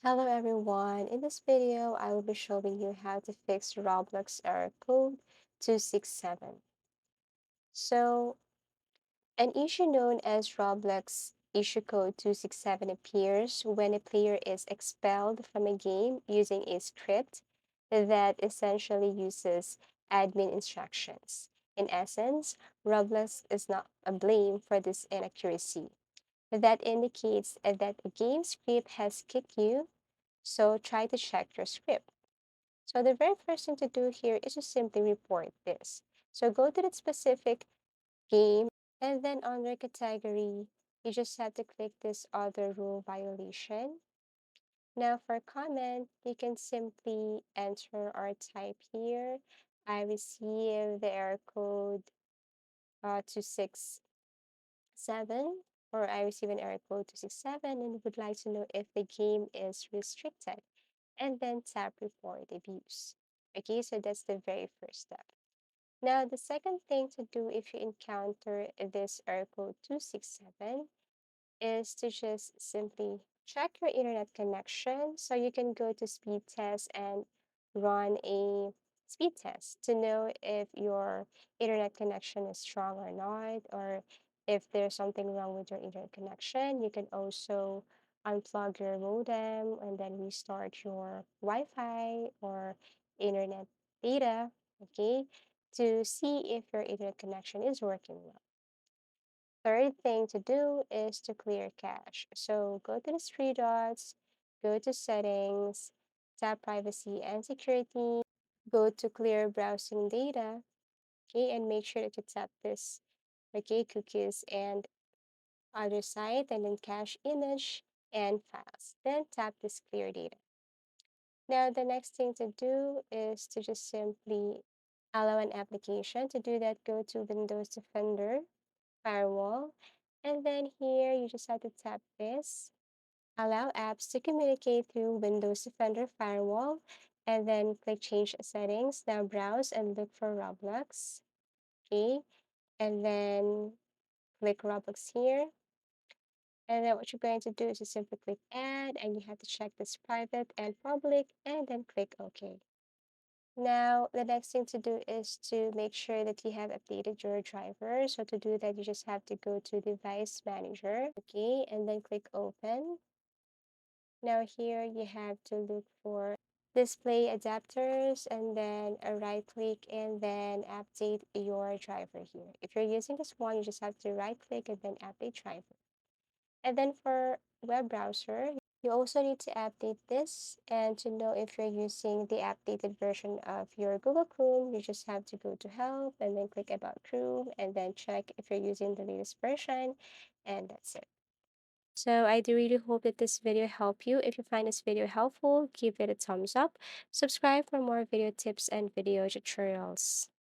Hello everyone, in this video I will be showing you how to fix Roblox error code 267. So an issue known as Roblox issue code 267 appears when a player is expelled from a game using a script that essentially uses admin instructions. In essence, Roblox is not a blame for this inaccuracy. That indicates that a game script has kicked you, so try to check your script. So the very first thing to do here is to simply report this. So go to that specific game and then under category, you just have to click this other rule violation. Now for comment, you can simply enter or type here. I received the error code 267, or I receive an error code 267 and would like to know if the game is restricted, and then tap report abuse. Okay, so that's the very first step. Now, the second thing to do if you encounter this error code 267 is to just simply check your internet connection. So you can go to speed test and run a speed test to know if your internet connection is strong or not, or if there's something wrong with your internet connection. You can also unplug your modem and then restart your Wi-Fi or internet data, okay, to see if your internet connection is working well. Third thing to do is to clear cache. So go to the three dots, go to settings, tap privacy and security, go to clear browsing data, okay, and make sure that you tap this, okay, cookies and other site, and then cache image and files. Then tap this clear data. Now the next thing to do is to just simply allow an application. To do that, go to Windows Defender firewall. And then here you just have to tap this. Allow apps to communicate through Windows Defender firewall. And then click change settings. Now browse and look for Roblox. Okay. And then click Roblox here. And then what you're going to do is just simply click add, and you have to check this private and public and then click OK. Now, the next thing to do is to make sure that you have updated your driver. So to do that, you just have to go to Device Manager, okay, and then click Open. Now here you have to look for Display Adapters and then a right click and then update your driver here. If you're using this one, you just have to right click and then update driver. And then for web browser, you also need to update this, and to know if you're using the updated version of your Google Chrome, you just have to go to help and then click about Chrome and then check if you're using the latest version, and that's it. So I do really hope that this video helped you. If you find this video helpful, give it a thumbs up. Subscribe for more video tips and video tutorials.